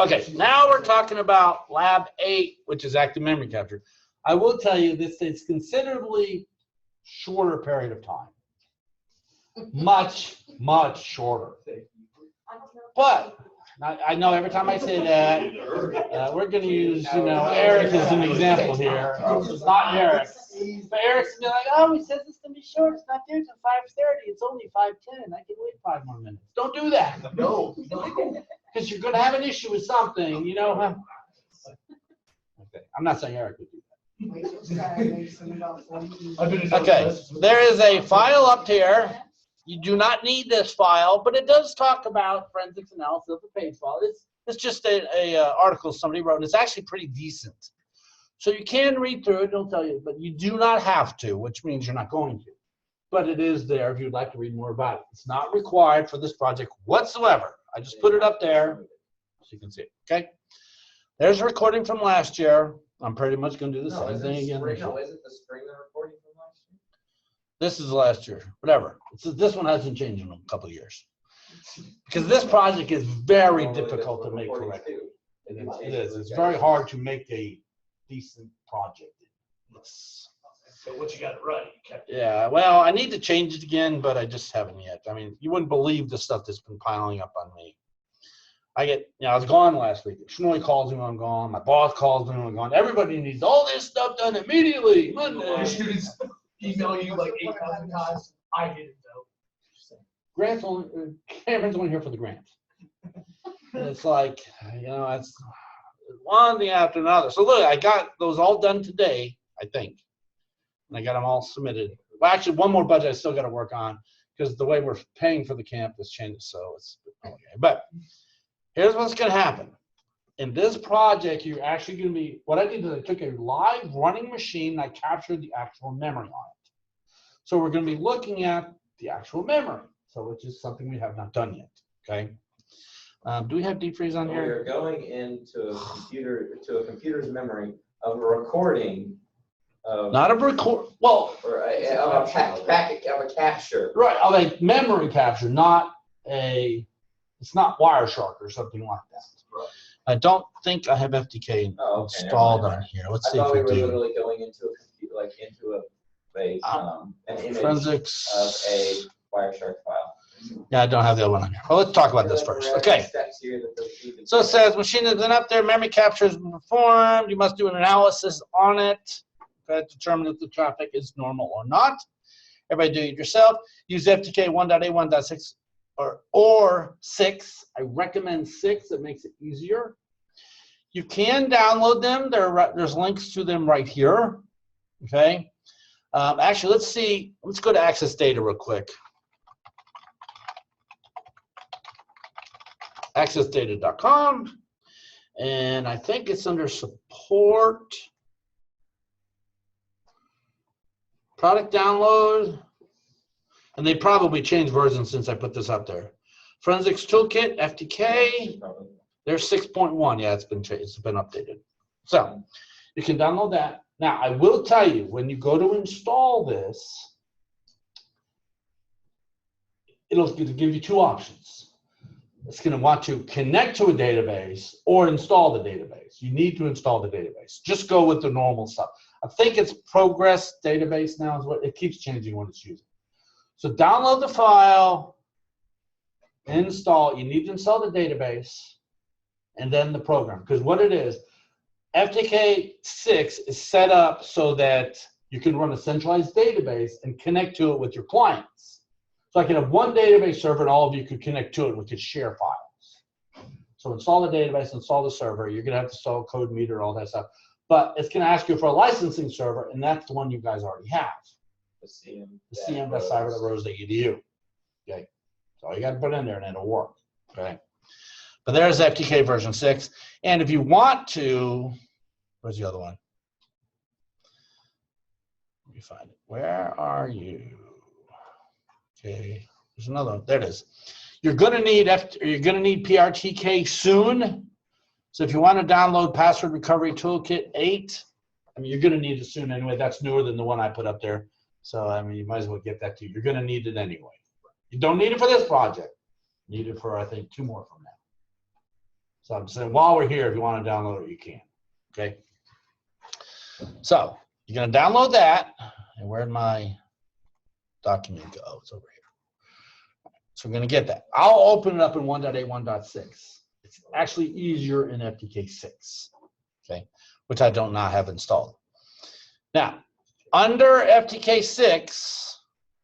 Okay, now we're talking about Lab 8, which is active memory capture. I will tell you this is considerably shorter period of time. Much, much shorter. But I know every time I say that, we're going to use, Eric as an example here. It's not Eric. But Eric's going to be like, oh, he says it's going to be short. It's not there till 5:30. It's only 5:10. I can wait 5 more minutes. Don't do that. No. Because you're going to have an issue with something, Okay, I'm not saying Eric would do that. Okay, there is a file up here. You do not need this file, but it does talk about forensics analysis of the page file. It's just a article somebody wrote, and it's actually pretty decent. So you can read through it, don't tell you, but you do not have to, which means you're not going to. But it is there if you'd like to read more about it. It's not required for this project whatsoever. I just put it up there so you can see it, okay? There's a recording from last year. I'm pretty much going to do the same thing again. No, isn't the Springer recording from last year? This is last year, whatever. This one hasn't changed in a couple of years. Because this project is very difficult to make correctly. It is. It's very hard to make a decent project. So what you got right? Yeah, well, I need to change it again, but I just haven't yet. I mean, you wouldn't believe the stuff that's been piling up on me. I was gone last week. Shnoy calls me when I'm gone. My boss calls me when I'm gone. Everybody needs all this stuff done immediately. Monday. Your students email you like 8,000 times. I didn't know. Cameron's only here for the grants. And it's like, it's one thing after another. So look, I got those all done today, I think. And I got them all submitted. Well, actually, one more budget I still got to work on because the way we're paying for the camp has changed. So it's okay. But here's what's going to happen. In this project, you're actually going to be, what I did is I took a live running machine and I captured the actual memory on it. So we're going to be looking at the actual memory. So which is something we have not done yet, okay? Do we have deep freeze on here? We're going into a computer's memory of a recording of not a record, well, or of a capture. Right, of a memory capture, not it's not Wireshark or something like that. Right. I don't think I have FTK installed on here. Let's see if we I thought we were do. literally going into a computer, like into an image Forensics of a Wireshark file. Yeah, I don't have the other one on here. Well, let's talk about this first. Okay. So it says machine has been up there, memory capture has been performed. You must do an analysis on it to determine if the traffic is normal or not. Everybody do it yourself. Use FTK 1.A1.6 or 6. I recommend 6. It makes it easier. You can download them. There's links to them right here. Okay. Actually, let's see. Let's go to Access Data real quick. accessdata.com, and I think it's under support, product download, and they probably changed versions since I put this up there. Forensics Toolkit, FTK, there's 6.1. Yeah, it's been updated. So you can download that. Now, I will tell you, when you go to install this, it'll give you two options. It's going to want to connect to a database or install the database. You need to install the database. Just go with the normal stuff. I think it's Progress Database now is what it keeps changing what it's using. So download the file, install. You need to install the database and then the program. Because what it is, FTK 6 is set up so that you can run a centralized database and connect to it with your clients. So I can have one database server and all of you could connect to it and we could share files. So install the database, install the server. You're going to have to install code meter, all that stuff. But it's going to ask you for a licensing server, and that's the one you guys already have. The cm.cyber.rose.edu. Okay. So all you got to put in there and it'll work. Okay. But there's FTK version 6. And if you want to, where's the other one? Let me find it. Where are you? Okay, there's another one. There it is. You're going to need PRTK soon. So if you want to download Password Recovery Toolkit 8, I mean, you're going to need it soon anyway. That's newer than the one I put up there. So, I mean, you might as well get that too. You're going to need it anyway. You don't need it for this project. You need it for, I think, 2 more from now. So I'm saying while we're here, if you want to download it, you can. Okay. So you're going to download that. And where'd my document go? Oh, it's over here. So we're going to get that. I'll open it up in 1.8, 1.6. It's actually easier in FTK6, okay, which I do not have installed. Now, under FTK6,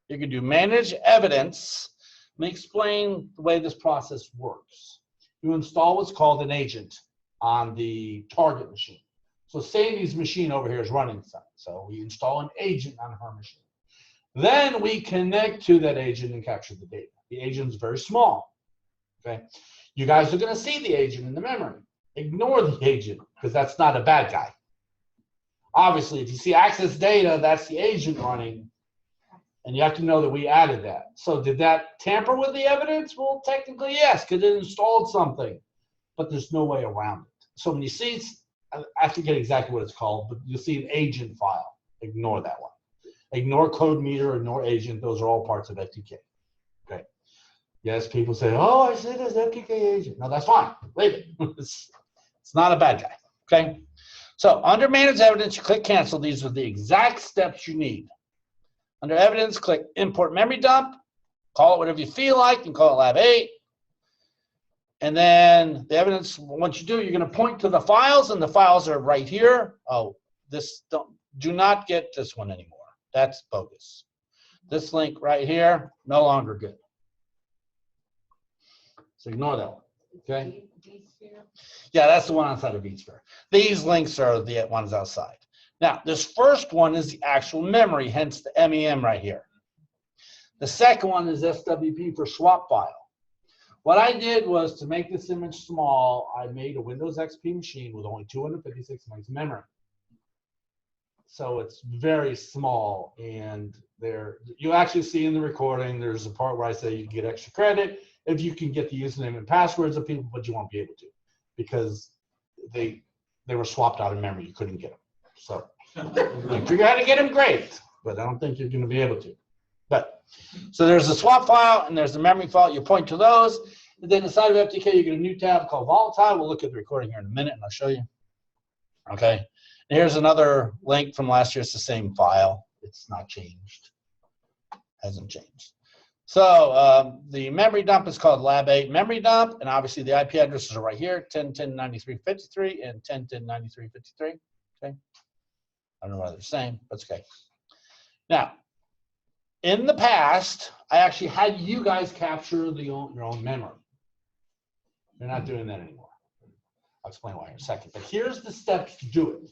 you can do manage evidence. Let me explain the way this process works. You install what's called an agent on the target machine. So Sandy's machine over here is running something. So we install an agent on her machine. Then we connect to that agent and capture the data. The agent is very small. Okay. You guys are going to see the agent in the memory. Ignore the agent because that's not a bad guy. Obviously, if you see access data, that's the agent running. And you have to know that we added that. So did that tamper with the evidence? Well, technically, yes, because it installed something. But there's no way around it. So when you see, I forget exactly what it's called, but you'll see an agent file. Ignore that one. Ignore code meter, ignore agent. Those are all parts of FTK. Okay. Yes, people say, oh, I said it's FTK agent. No, that's fine. Leave it. It's not a bad guy. Okay. So under manage evidence, you click cancel. These are the exact steps you need. Under evidence, click import memory dump. Call it whatever you feel like. You can call it Lab 8. And then the evidence, once you do, you're going to point to the files, and the files are right here. Oh, do not get this one anymore. That's bogus. This link right here, no longer good. So ignore that one. Okay? Yeah, that's the one outside of vSphere. These links are the ones outside. Now, this first one is the actual memory, hence the MEM right here. The second one is SWP for swap file. What I did was to make this image small, I made a Windows XP machine with only 256 megs of memory. So it's very small, and there you actually see in the recording, there's a part where I say you can get extra credit if you can get the username and passwords of people, but you won't be able to because they were swapped out of memory. You couldn't get them. So if you got to get them, great, but I don't think you're going to be able to. But so there's a swap file and there's the memory file. You point to those, and then inside of FTK you get a new tab called volatile. We'll look at the recording here in a minute, and I'll show you. Okay. And here's another link from last year. It's the same file. It's not changed. Hasn't changed. So the memory dump is called Lab 8 memory dump, and obviously the IP addresses are right here, 10.10.93.53 and 10.10.93.53. Okay. I don't know whether they're the same, but it's okay. Now, in the past, I actually had you guys capture your own memory. You're not doing that anymore. I'll explain why in a second. But here's the steps to do it.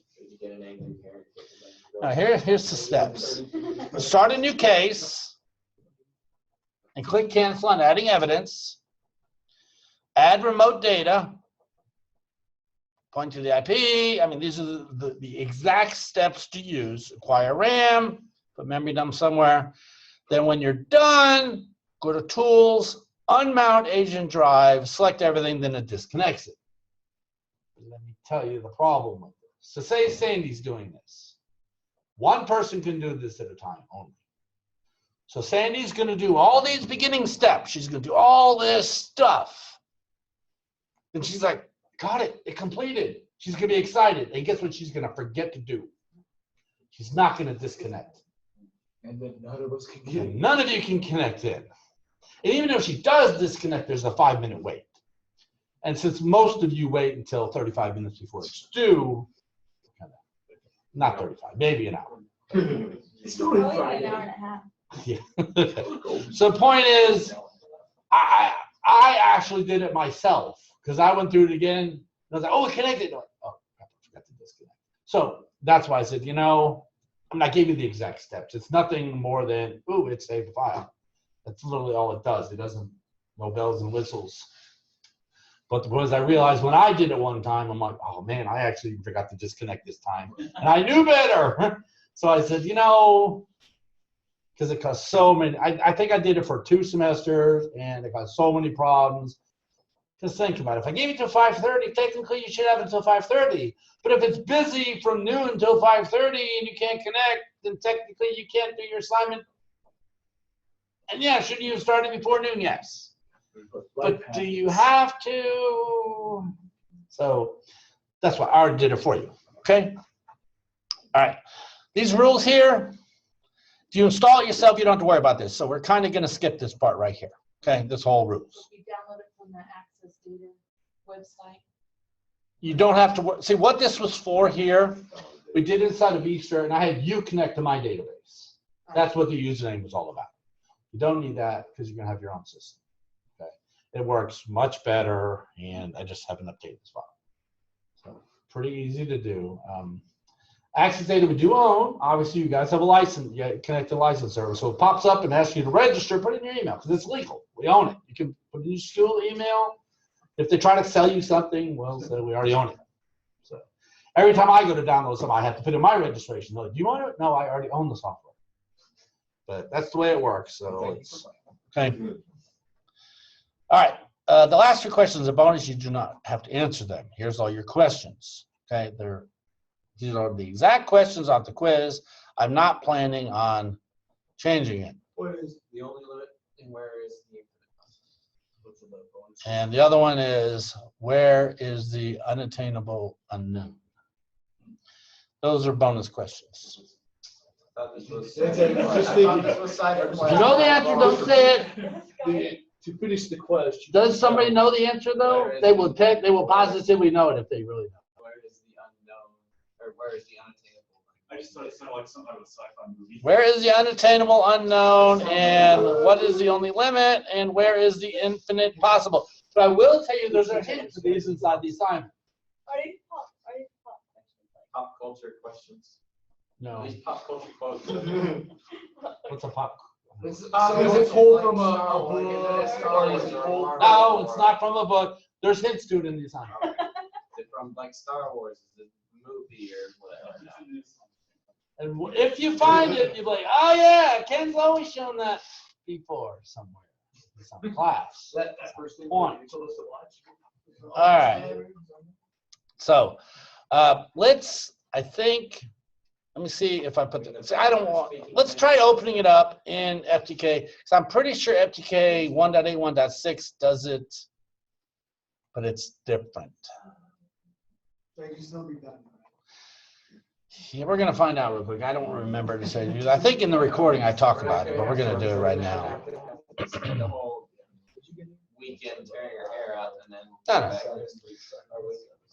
Now, here's the steps. Start a new case and click cancel on adding evidence. Add remote data. Point to the IP. I mean, these are the exact steps to use. Acquire RAM, put memory dump somewhere. Then when you're done, go to Tools, unmount agent drive, select everything, then it disconnects it. Let me tell you the problem with this. So say Sandy's doing this. One person can do this at a time only. So Sandy's going to do all these beginning steps. She's going to do all this stuff. And she's like, got it, it completed. She's going to be excited. And guess what she's going to forget to do? She's not going to disconnect. And then none of us can get it. None of you can connect in. And even if she does disconnect, there's a 5-minute wait. And since most of you wait until 35 minutes before it's due, not 35, maybe an hour. It's doing Probably Friday. an hour and a half. Yeah. So the point is, I actually did it myself because I went through it again. And I was like, oh, it connected. Oh, I forgot to disconnect. So that's why I said, I'm not giving you the exact steps. It's nothing more than, ooh, it saved the file. That's literally all it does. It doesn't, no bells and whistles. But the point is, I realized when I did it one time, I'm like, oh man, I actually forgot to disconnect this time. And I knew better. So I said, because it caused so many, I think I did it for 2 semesters and it caused so many problems. Just think about it. If I gave you till 5:30, technically you should have it until 5:30. But if it's busy from noon until 5:30 and you can't connect, then technically you can't do your assignment. And yeah, shouldn't you have started before noon? Yes. But do you have to? So that's why I already did it for you. Okay. All right. These rules here, if you install it yourself, you don't have to worry about this. So we're kind of going to skip this part right here. Okay. This whole rules. You download it from the Access Data website. You don't have to see what this was for here. We did inside of Easter, and I had you connect to my database. That's what the username was all about. You don't need that because you're going to have your own system. Okay. It works much better, and I just haven't updated this file. So pretty easy to do. Access Data we do own. Obviously, you guys have a license. You connect to a license service. So it pops up and asks you to register, put it in your email because it's legal. We own it. You can put it in your school email. If they try to sell you something, well, so we already own it. So every time I go to download something, I have to put in my registration. Like, do you want it? No, I already own the software. But that's the way it works. So it's okay. All right. The last 3 questions are bonus. You do not have to answer them. Here's all your questions. Okay. These are the exact questions on the quiz. I'm not planning on changing it. What is the only limit and where is the infinite? What's the bonus? And the other one is, where is the unattainable unknown? Those are bonus questions. I thought this was That's cyber it. class. Just I the- thought this was cyber If class. you know the answer, don't say it. To finish the question. Does somebody know the answer though? They will positively know it if they really know. Where is the unknown, or where is the unattainable? I just thought it sounded like something out of a sci-fi movie. Where is the unattainable unknown, and what is the only limit, and where is the infinite possible? But I will tell you, there's a hint to these inside the assignment. Are these pop questions? Pop culture questions. No. These pop culture quotes. What's a pop? Is it pulled from a book, or is it pulled? No, it's not from a book. There's hints to it in the assignment. Is it from like Star Wars? Is it a movie or whatever? And if you find it, you'll be like, oh yeah, Ken's always shown that before somewhere in some class. That first thing Point. you told us to watch. All right. So let me see if I put the, let's try opening it up in FTK. Because I'm pretty sure FTK 1.8, 1.6 does it, but it's different. Yeah, we're going to find out real quick. I don't remember to say. I think in the recording I talk about it, but we're going to do it right now. Spend the whole weekend tearing your hair out and then. No.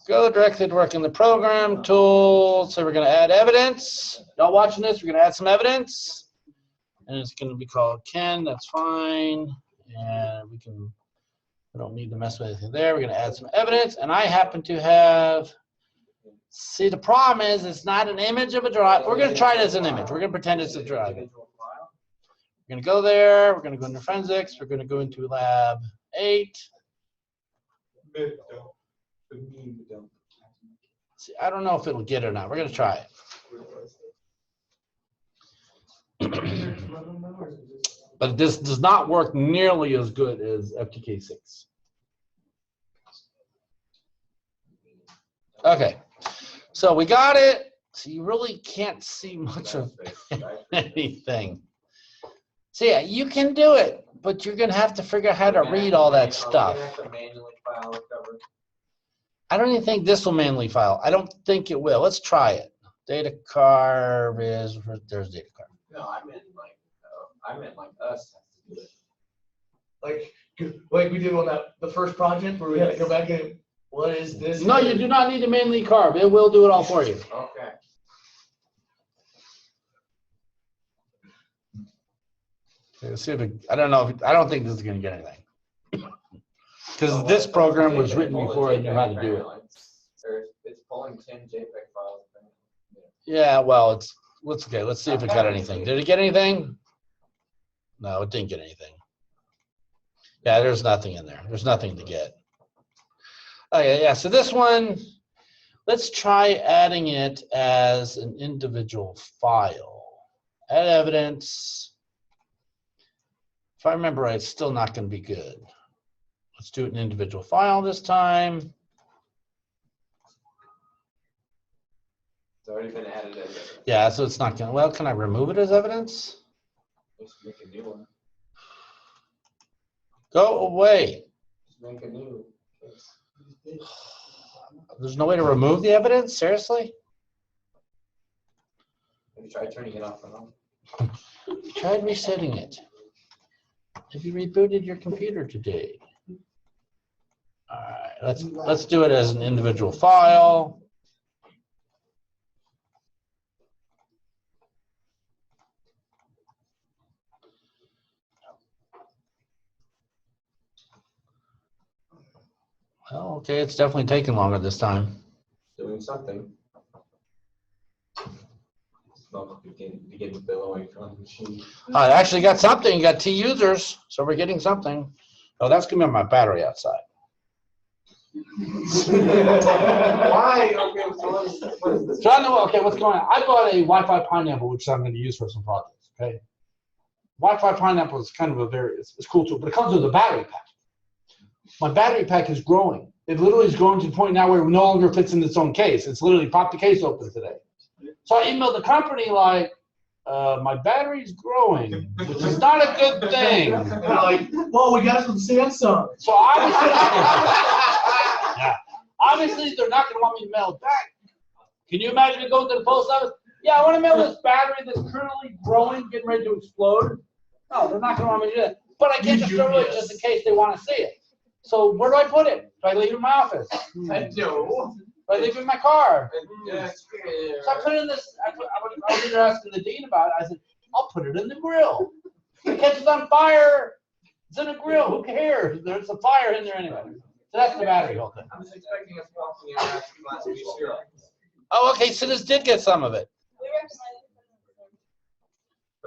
Go directly to work in the program tool. So we're going to add evidence. Y'all watching this? We're going to add some evidence. And it's going to be called Ken. That's fine. And we don't need to mess with anything there. We're going to add some evidence. And I happen to have, see, the problem is it's not an image of a drive. We're going to try it as an image. We're going to pretend it's a drive. We're going to go there. We're going to go into forensics. We're going to go into lab 8. See, I don't know if it'll get it or not. We're going to try it. But this does not work nearly as good as FTK 6. Okay. So we got it. So you really can't see much of anything. So yeah, you can do it, but you're going to have to figure out how to read all that stuff. I don't even think this will manually file. I don't think it will. Let's try it. Data carve is, there's data carve. No, I meant like us have to do it. Like we did on the first project where we had to go back and what is this? No, you do not need to manually carve. It will do it all for you. Okay. Let's see if I don't know. I don't think this is going to get anything. Because this program was written before I knew how to do it. It's pulling 10 JPEG files. Yeah, well, let's see if it got anything. Did it get anything? No, it didn't get anything. Yeah, there's nothing in there. There's nothing to get. Okay, yeah, so this one, let's try adding it as an individual file. Add evidence. If I remember right, it's still not going to be good. Let's do it in individual file this time. It's already been added as evidence. Yeah, so it's not going to, well, can I remove it as evidence? Just make a new one. Go away. Just make a new case. There's no way to remove the evidence? Seriously? Have you tried turning it off and on? Tried resetting it. Have you rebooted your computer today? All right, let's do it as an individual file. Well, okay, it's definitely taking longer this time. Doing something. Smoke begins billowing from the machine. I actually got something. Got 2 users, so we're getting something. Oh, that's gonna be my battery outside. Why? Okay, so what is this? So I know. Okay, what's going on? I bought a Wi-Fi Pineapple, which I'm going to use for some projects. Okay, Wi-Fi Pineapple is kind of a it's cool tool, but it comes with a battery pack. My battery pack is growing. It literally is growing to the point now where it no longer fits in its own case. It's literally popped the case open today. So I emailed the company like, my battery's growing, which is not a good thing. They're like, well, we got it from Samsung. So obviously, yeah, obviously they're not going to want me to mail it back. Can you imagine me going to the post office? Yeah, I want to mail this battery that's currently growing, getting ready to explode. No, they're not going to want me to do that. But I can't just throw it just in case they want to see it. So where do I put it? Do I leave it in my office? I do. Do I leave it in my car? Yeah. So I put it in this. I was asking the dean about it. I said, I'll put it in the grill. It catches on fire. It's in a grill. Who cares? There's a fire in there anyway. So that's the battery whole thing. I was expecting a small thing in last week's cereal. Oh, okay. So this did get some of it. We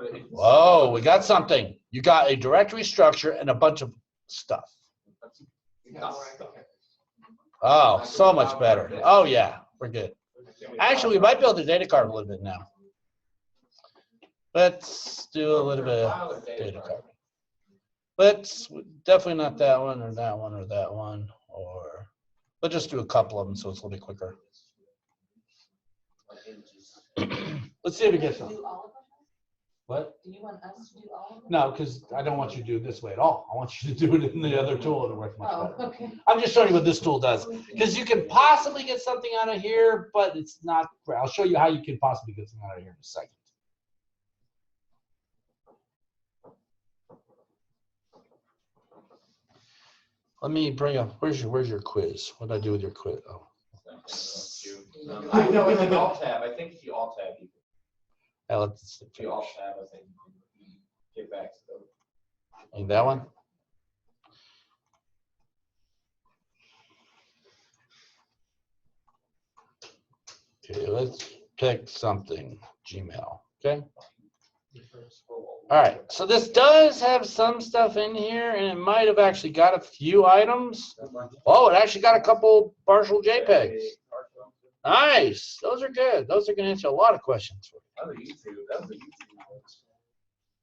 recommend Whoa, we got something. You got a directory structure and a bunch of stuff. Oh, so much better. Oh, yeah, we're good. Actually, we might build a data card a little bit now. Let's do a little bit of data card. Let's definitely not that one or that one or that one, or we'll just do a couple of them so it's a little bit quicker. Let's see if we get some. do all of them? What? Do you want us to do all of them? No, because I don't want you to do it this way at all. I want you to do it in the other tool. It'll work much Oh, better. okay. I'm just showing you what this tool does. Because you can possibly get something out of here, but it's not great. I'll show you how you can possibly get something out of here in a second. Let me bring up, where's your quiz? What did I do with your quiz? Oh. I know it's an alt tab. I think if you alt tab, you Let's if you alt tab, I think you can get back to the. and that one. Okay, let's pick something. Gmail. Okay. All right, so this does have some stuff in here, and it might have actually got a few items. Oh, it actually got a couple partial JPEGs. Nice, those are good. Those are going to answer a lot of questions. That was a YouTube.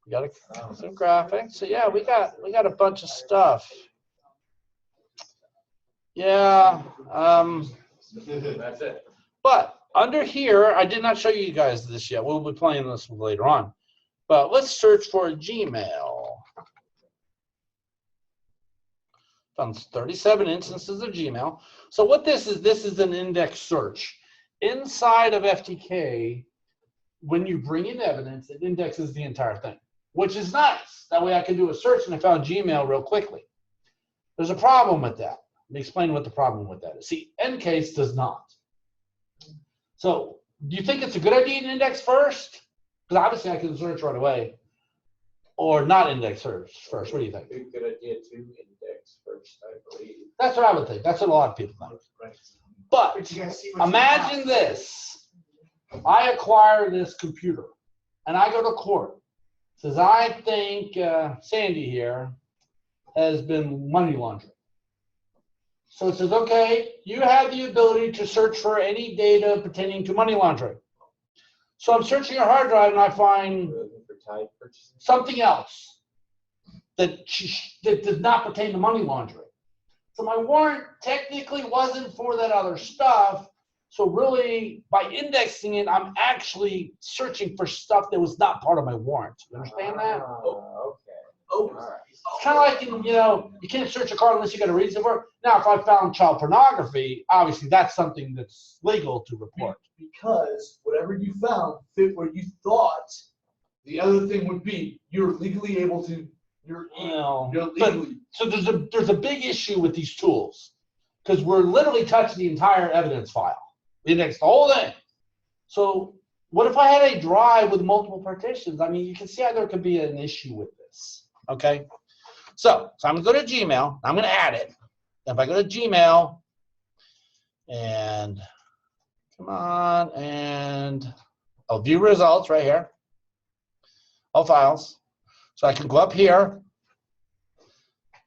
We got some graphics. So yeah, we got a bunch of stuff. Yeah. That's it. But under here, I did not show you guys this yet. We'll be playing this later on. But let's search for Gmail. Found 37 instances of Gmail. So what this is an index search. Inside of FTK, when you bring in evidence, it indexes the entire thing, which is nice. That way I can do a search and I found Gmail real quickly. There's a problem with that. Let me explain what the problem with that is. See, EnCase does not. So do you think it's a good idea to index first? Because obviously I can search right away. Or not index search first. What do you think? Good idea to index first, I believe. That's what I would think. That's what a lot of people think. But But you gotta see what you imagine have. this. I acquire this computer and I go to court. Says, I think Sandy here has been money laundering. So it says, okay, you have the ability to search for any data pertaining to money laundering. So I'm searching your hard drive and I find For type purchasing. something else that does not pertain to money laundering. So my warrant technically wasn't for that other stuff. So really, by indexing it, I'm actually searching for stuff that was not part of my warrant. You understand that? Okay. Open. All right. It's kind of like, you can't search a car unless you got a reason for it. Now, if I found child pornography, obviously that's something that's legal to report. Because whatever you found fit what you thought. The other thing would be you're legally able to. You're But, legally. so there's a big issue with these tools because we're literally touching the entire evidence file. We index the whole thing. So what if I had a drive with multiple partitions? I mean, you can see how there could be an issue with this. Okay. So I'm going to go to Gmail. I'm going to add it. If I go to Gmail and come on and I'll view results right here. All files. So I can go up here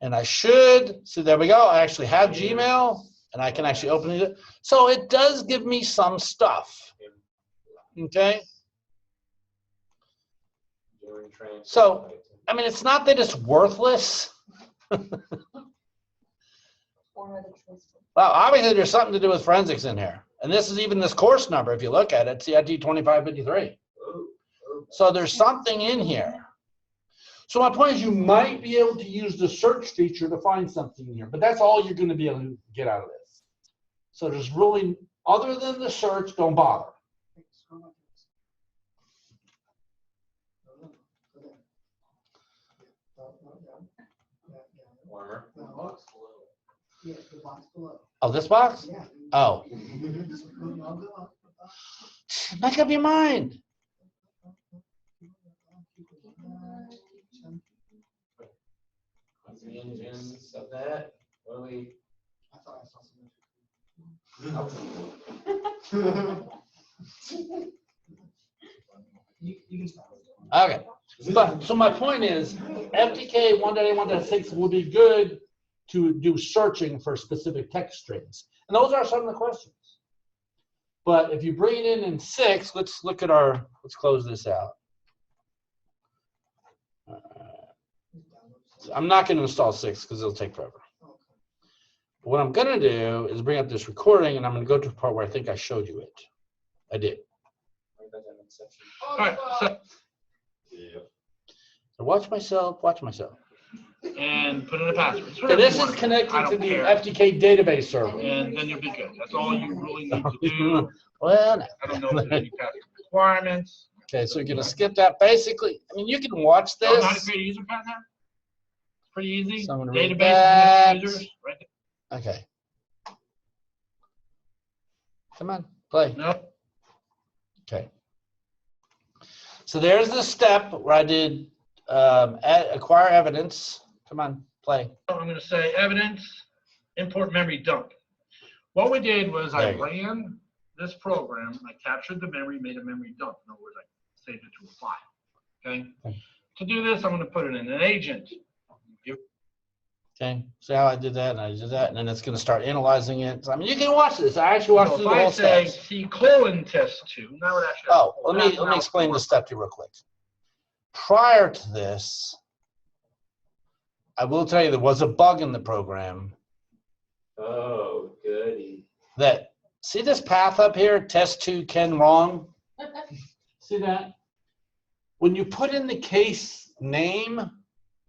and I should, see there we go. I actually have Gmail and I can actually open it. So it does give me some stuff. Okay. So, I mean, it's not that it's worthless. Or other choice. Well, obviously there's something to do with forensics in here. And this is even this course number. If you look at it, CIT 2553. So there's something in here. So my point is you might be able to use the search feature to find something here, but that's all you're going to be able to get out of this. So there's really, other than the search, don't bother. Warmer. Yeah, the box below. Oh, this box? Yeah. Oh, I'll go up. make up your mind. What's the engines of that? What do we? I thought I saw something. You can stop. Okay. But so my point is FTK 1.8, 1.6 will be good to do searching for specific text strings. And those are some of the questions. But if you bring it in 6, let's look at let's close this out. I'm not going to install 6 because it'll take forever. But what I'm going to do is bring up this recording and I'm going to go to the part where I think I showed you it. I did. All right. So, So watch myself. and put in a password. So this is connected to the FTK database server. And then you'll be good. That's all you really need to do. Well, I don't know if there's any password requirements. okay, so you're going to skip that. Basically, I mean, you can watch Oh, this. how to create a user account now? Pretty easy. So I'm gonna read Database that. and users. Right there. Okay. Come on, play. Nope. Okay. So there's the step where I did acquire evidence. Come on, play. I'm going to say evidence, import memory dump. What we did was I There you go. ran this program. I captured the memory, made a memory dump. In other words, I saved it to a file. Okay. Okay. To do this, I'm going to put it in an agent. Okay, see how I did that, and I did that, and then it's going to start analyzing it. So, I mean, you can watch this. I actually watched So through if the I whole say steps. C:(test2, now it actually. Oh, let me explain the step to you real quick. Prior to this, I will tell you there was a bug in the program Oh, goody. that, see this path up here, test2 Ken wrong? See that? When you put in the case name,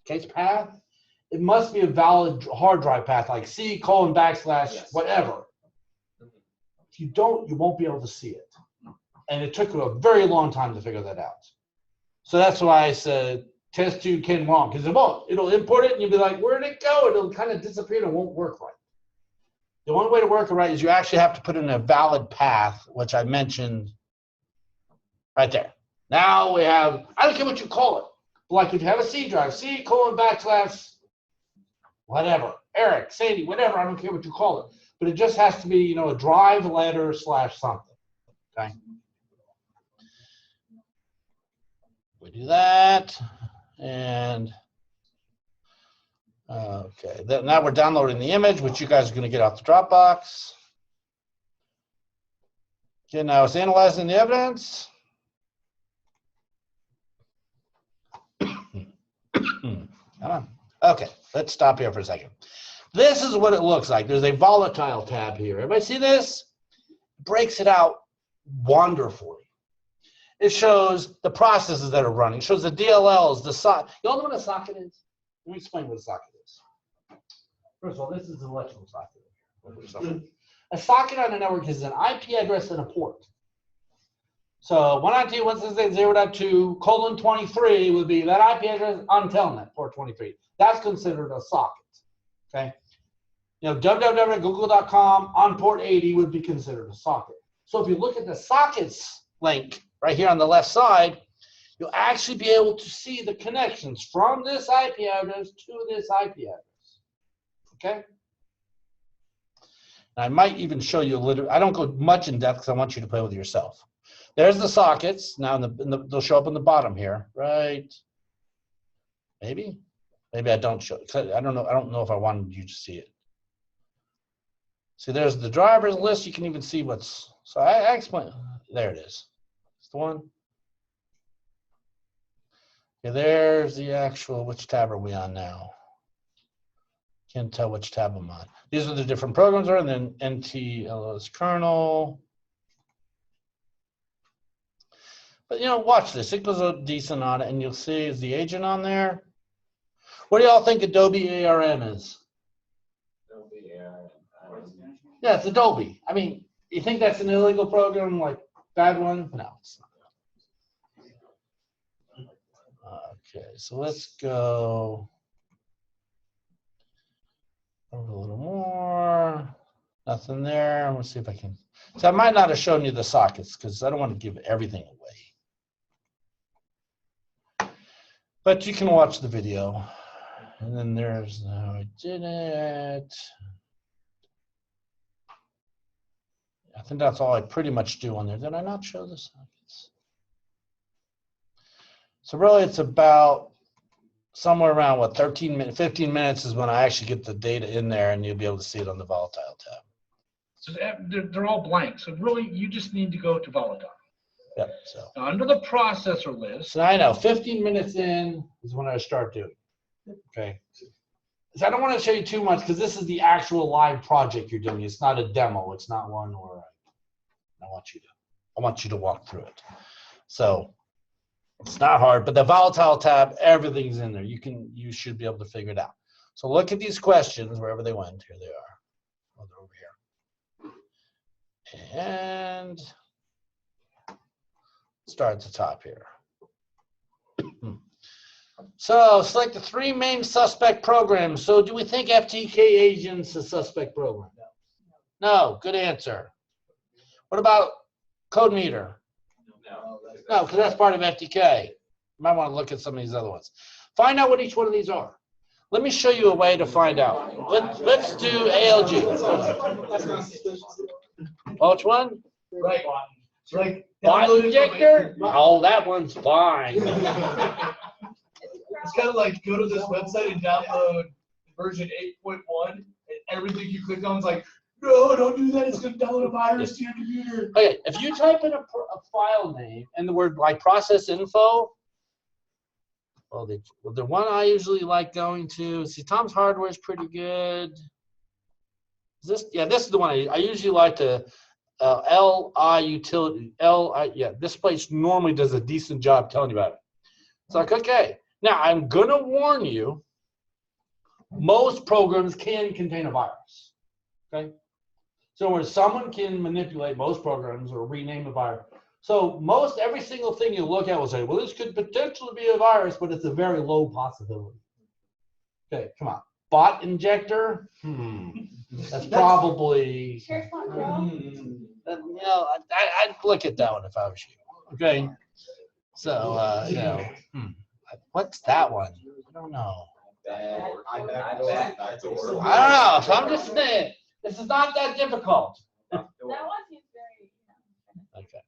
case path, it must be a valid hard drive path, like C:\\, Yes. whatever. If you don't, you won't be able to see it. And it took a very long time to figure that out. So that's why I said test2 Ken wrong, because it won't. It'll import it and you'll be like, where'd it go? It'll kind of disappear and it won't work right. The only way to work it right is you actually have to put in a valid path, which I mentioned right there. Now we have, I don't care what you call it. Like if you have a C drive, C:\, whatever, Eric, Sandy, whatever, I don't care what you call it. But it just has to be, a drive letter / something, okay? We do that, and, okay, now we're downloading the image, which you guys are gonna get off the Dropbox. Okay, now it's analyzing the evidence. Come on. Okay, let's stop here for a second. This is what it looks like. There's a volatile tab here. Everybody see this? It breaks it out wonderfully. It shows the processes that are running. It shows the DLLs, the socket. You all know what a socket is? Let me explain what a socket is. First of all, this is an electrical socket. A socket on a network is an IP address and a port. So 192.168.0.2:23 would be that IP address on Telnet, port 23. That's considered a socket. Okay. You know, www.google.com on port 80 would be considered a socket. So if you look at the sockets link right here on the left side, you'll actually be able to see the connections from this IP address to this IP address. Okay? And I might even show you a little, I don't go much in depth because I want you to play with it yourself. There's the sockets. Now they'll show up in the bottom here, right? Maybe I don't show it. I don't know if I wanted you to see it. See, there's the drivers list. You can even see what's, so I explain, there it is. It's the one. Okay, there's the actual, which tab are we on now? Can't tell which tab I'm on. These are the different programs are, and then NTLS kernel. But you know, watch this. It goes up decent on it, and you'll see, is the agent on there? What do y'all think Adobe ARM is? Yeah, it's Adobe. I mean, you think that's an illegal program, like bad one? No, it's not. Okay, so let's go over a little more. Nothing there. Let's see if I can. So I might not have shown you the sockets because I don't want to give everything away. But you can watch the video. And then there's how I did it. I think that's all I pretty much do on there. Did I not show the sockets? So really it's about somewhere around what, 15 minutes is when I actually get the data in there, and you'll be able to see it on the volatile tab. So they're all blank. So really, you just need to go to volatile. Yep. So Now, under the processor list, I know 15 minutes in is when I start doing. Okay. So I don't want to show you too much because this is the actual live project you're doing. It's not a demo. It's not one where I want you to walk through it. So it's not hard, but the volatile tab, everything's in there. You should be able to figure it out. So look at these questions wherever they went. Here they are. Oh, they're over here. And start at the top here. So select the 3 main suspect programs. So do we think FTK agent's a suspect program? No, good answer. What about CodeMeter? No, because that's part of FTK. You might want to look at some of these other ones. Find out what each one of these are. Let me show you a way to find out. Let's do ALG. Which one? Right. Like Bot downloading injector? Oh, that one's fine. It's kind of like go to this website and download version 8.1, and everything you click on is like, no, don't do that. It's going to download a virus to your computer. Okay, if you type in a file name and the word like process info, well, the one I usually like going to, see, Tom's Hardware is pretty good. This is the one I usually like to, LI utility, this place normally does a decent job telling you about it. It's like, okay, now I'm going to warn you, most programs can contain a virus, okay? So where someone can manipulate most programs or rename a virus. So every single thing you look at will say, well, this could potentially be a virus, but it's a very low possibility. Okay, come on. Bot injector? That's probably, SharePoint Pro? I'd look at that one if I was you. Okay. So, what's that one? I don't know. I bet. I don't know. So I'm just saying, this is not that difficult. That one seems very, Okay.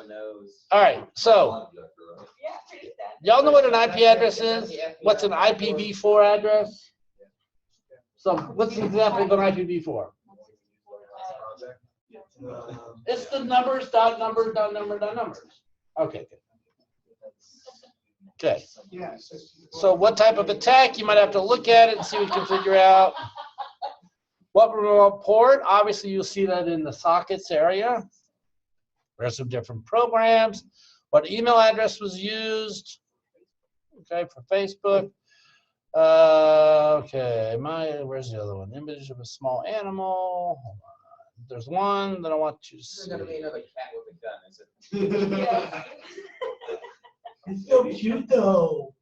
Knows. All right. So, yeah, pretty sad. y'all know what an IP address is? What's an IPv4 address? So, what's an example of an IPv4? It's the numbers, dot numbers, dot number, dot numbers. Okay, good. Okay. Yeah. So what type of attack? You might have to look at it and see what you can figure out. What remote port? Obviously, you'll see that in the sockets area. There's some different programs. What email address was used? Okay, for Facebook. Okay, where's the other one? Image of a small animal. Hold on. There's one that I want you to This is see. gonna be another cat with a gun, is it? Yeah. It's so cute though.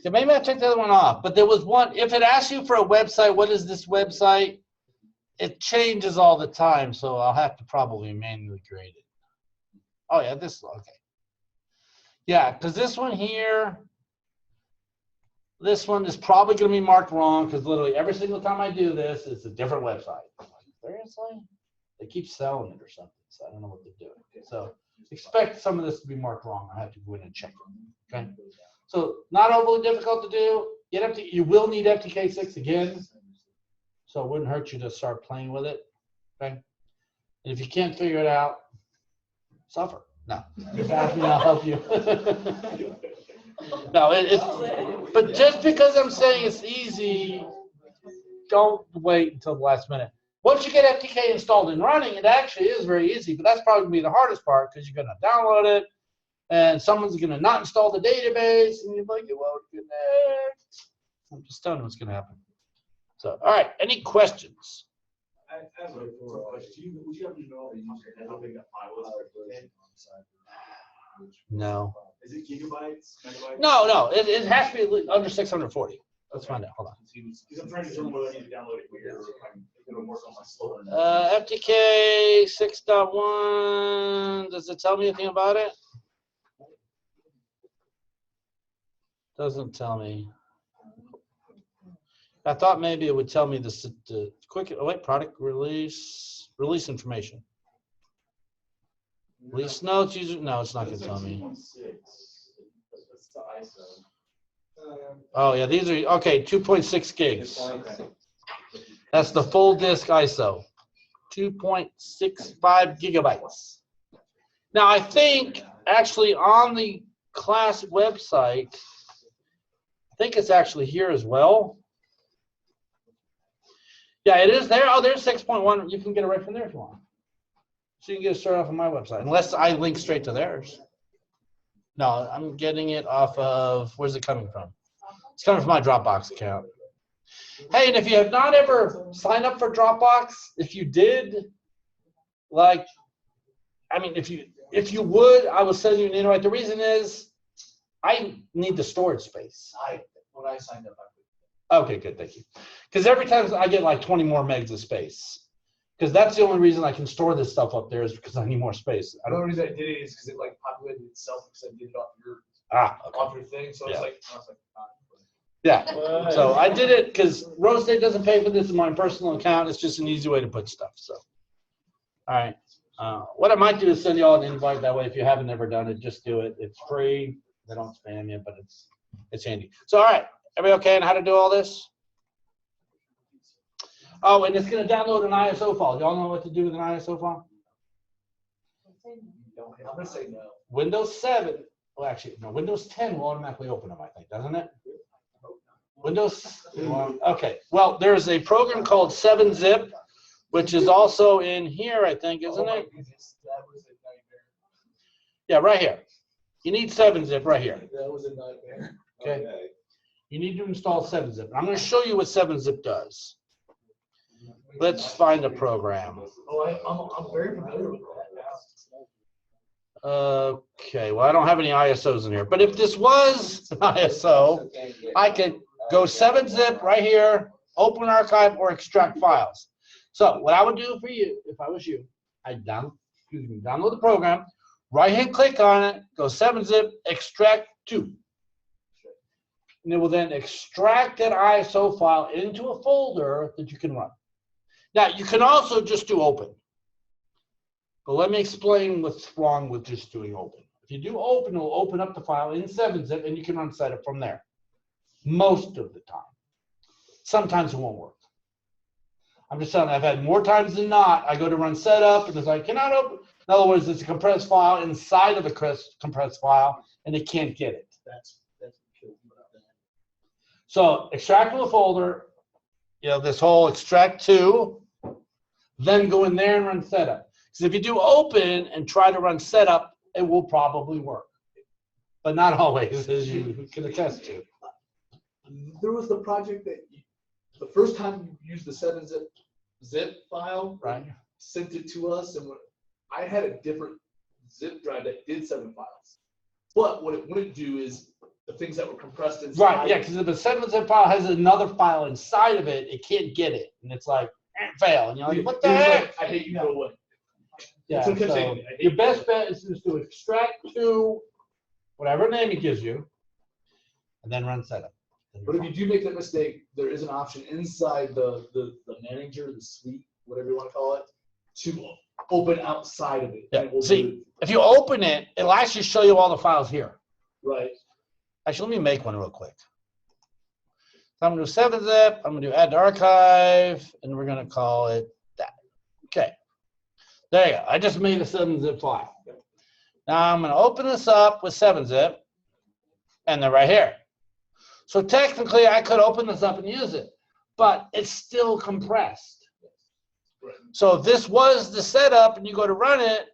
Yeah, maybe I took the other one off, but there was one. If it asks you for a website, what is this website? It changes all the time, so I'll have to probably manually create it. Oh yeah, this okay. Yeah, because this one here, this one is probably going to be marked wrong because literally every single time I do this, it's a different website. I'm like, seriously? They keep selling it or something, so I don't know what they're doing. So expect some of this to be marked wrong. I have to go in and check it. Okay. So not overly difficult to do. You will need FTK6 again, so it wouldn't hurt you to start playing with it. Okay. And if you can't figure it out, suffer. No, just ask me, I'll help you. No, it's, but just because I'm saying it's easy, don't wait until the last minute. Once you get FTK installed and running, it actually is very easy, but that's probably gonna be the hardest part because you're gonna download it and someone's gonna not install the database and you're like, it won't connect. I'm just telling you what's gonna happen. So, all right, any questions? I have a question. Would you happen to know how big that file is? No. Is it gigabytes, megabytes? No, it has to be under 640. Let's find out, hold on. Because I'm trying to determine whether I need to download it here or if I'm going to work on my slower. FTK 6.1, does it tell me anything about it? Doesn't tell me. I thought maybe it would tell me the quick, oh wait, product release information. Release notes, user, no, it's not gonna tell me. That's the ISO. Oh yeah, these are, okay, 2.6 gigs. That's the full disk ISO, 2.65 gigabytes. Now I think actually on the class website, I think it's actually here as well. Yeah, it is there. Oh, there's 6.1. You can get it right from there if you want. So you can get it straight off of my website, unless I link straight to theirs. No, I'm getting it off of, where's it coming from? It's coming from my Dropbox account. Hey, and if you have not ever signed up for Dropbox, if you did, like, I mean, if you would, I will send you an invite. The reason is I need the storage space. When I signed up, Okay, good, thank you. Because every time I get like 20 more megs of space. Because that's the only reason I can store this stuff up there is because I need more space. the only reason I did it is because it like populated itself because I did it off your Okay. thing. So Yeah. I was like, Yeah. So I did it because Rose State doesn't pay for this in my personal account. It's just an easy way to put stuff. So, all right. What I might do is send you all an invite that way. If you haven't ever done it, just do it. It's free. They don't spam you, but it's handy. So, all right. Everybody okay on how to do all this? Oh, and it's going to download an ISO file. Y'all know what to do with an ISO file? I'm gonna say no. Windows 7, well, actually, no, Windows 10 will automatically open them, I think, doesn't it? Windows, okay. Well, there's a program called 7-Zip, which is also in here, I think, isn't it? That was a nightmare. Yeah, right here. You need 7-Zip right here. That was a nightmare. Okay. You need to install 7-Zip. I'm going to show you what 7-Zip does. Let's find a program. Oh, I'm very familiar with that. Okay, well, I don't have any ISOs in here, but if this was an ISO, I could go 7-Zip right here, open archive, or extract files. So what I would do for you, if I was you, I'd download the program, right-hand click on it, go 7-Zip, extract to. And it will then extract that ISO file into a folder that you can run. Now, you can also just do open. But let me explain what's wrong with just doing open. If you do open, it will open up the file in 7-Zip, and you can run setup from there. Most of the time. Sometimes it won't work. I'm just telling you, I've had more times than not, I go to run setup, and it's like, cannot open. In other words, it's a compressed file inside of a compressed file, and it can't get it. That's killed me about that. So extract from the folder, you know, this whole extract to, then go in there and run setup. Because if you do open and try to run setup, it will probably work. But not always, as you can attest to. There was the project that the first time you used the 7-zip file, Right. sent it to us, and I had a different zip drive that did 7 files. But what it wouldn't do is the things that were compressed inside. Right, yeah, because if the 7-zip file has another file inside of it, it can't get it, and it's like, fail, and you're like, what the It was heck? like, I hate you, go away. Yeah, It's okay, so saying, I hate your you. best bet is just to extract to whatever name it gives you, and then run setup. But if you do make that mistake, there is an option inside the manager, the suite, whatever you want to call it, to open outside of it. Yeah, And it will see, do if you open it, it'll actually show you all the files here. it. Right. Actually, let me make one real quick. So I'm gonna do 7-zip, I'm gonna do add to archive, and we're gonna call it that. Okay. There you go. I just made a 7-zip file. Now I'm gonna open this up with 7-zip, and they're right here. So technically, I could open this up and use it, but it's still compressed. Right. So if this was the setup and you go to run it,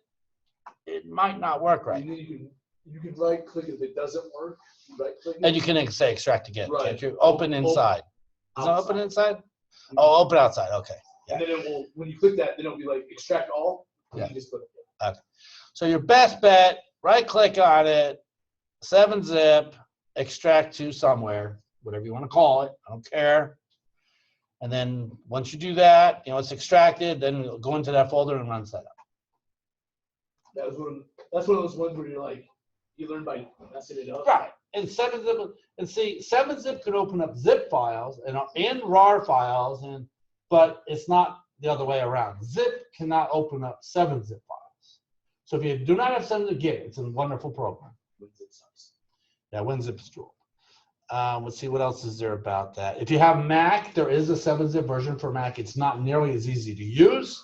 it might not work right. You can right click if it doesn't work. Right click. And you can say extract again, Right. can't you? Open inside. Is it open inside? Oh, open outside, okay. And then it will, when you click that, then it'll be like extract all. and Yeah. You just click. So your best bet, right click on it, 7-zip, extract to somewhere, whatever you want to call it, I don't care. And then once you do that, it's extracted, then it'll go into that folder and run setup. That's one of those ones where you're like, you learn by messing it up. Right, and 7-zip, and see, 7-zip could open up zip files and RAR files, but it's not the other way around. Zip cannot open up 7-zip files. So if you do not have 7-zip, get it. It's a wonderful program. Yeah, WinZip is cool. Let's see, what else is there about that? If you have Mac, there is a 7-zip version for Mac. It's not nearly as easy to use.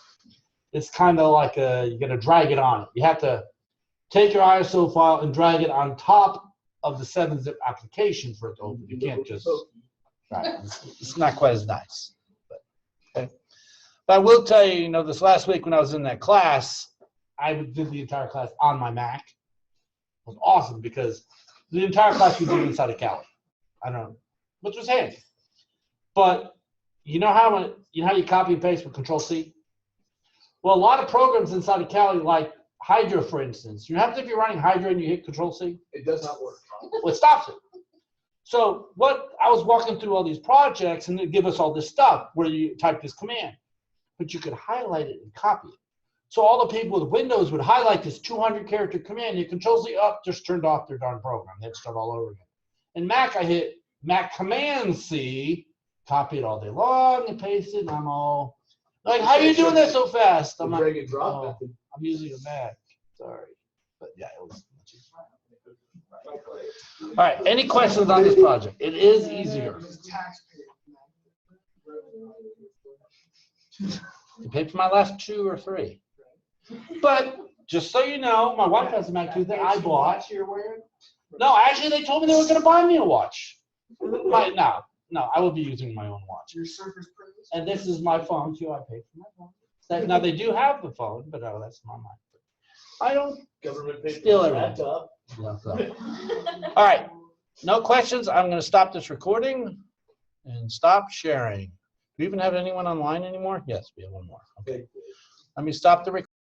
It's kind of like you got to drag it on it. You have to take your ISO file and drag it on top of the 7-zip application for it to open. You can't just, right, it's not quite as nice. But, okay. But I will tell you, this last week when I was in that class, I did the entire class on my Mac. It was awesome because the entire class we did inside of Cali. I don't know, which was handy. But you know how you copy and paste with Control-C? Well, a lot of programs inside of Cali, like Hydra, for instance, if you're running Hydra and you hit Control-C, It does not work. well, it stops it. So I was walking through all these projects and they give us all this stuff where you type this command, but you could highlight it and copy it. So all the people with Windows would highlight this 200-character command. You Control-C up, just turned off their darn program. They'd start all over again. In Mac, I hit Mac Command-C, copy it all day long, and paste it, and I'm all like, how are you doing that so fast? The I'm like, drag and drop oh, method. I'm using a Mac. Sorry. But yeah, it was much easier. All right, any questions on this project? It is easier. It's taxpayer. You paid for my last 2 or 3. But just so you know, my wife has a Mac too that I bought. You're wearing? No, actually, they told me they were going to buy me a watch. Right now, no, I will be using my own watch. Your Surface Pros? And this is my phone too. I paid for my phone. Now they do have the phone, but no, that's not mine. I don't. Government paid Still for everything. laptop. Yeah, so. All right, no questions. I'm going to stop this recording and stop sharing. Do we even have anyone online anymore? Yes, we have one more. Okay. Let me stop the recording.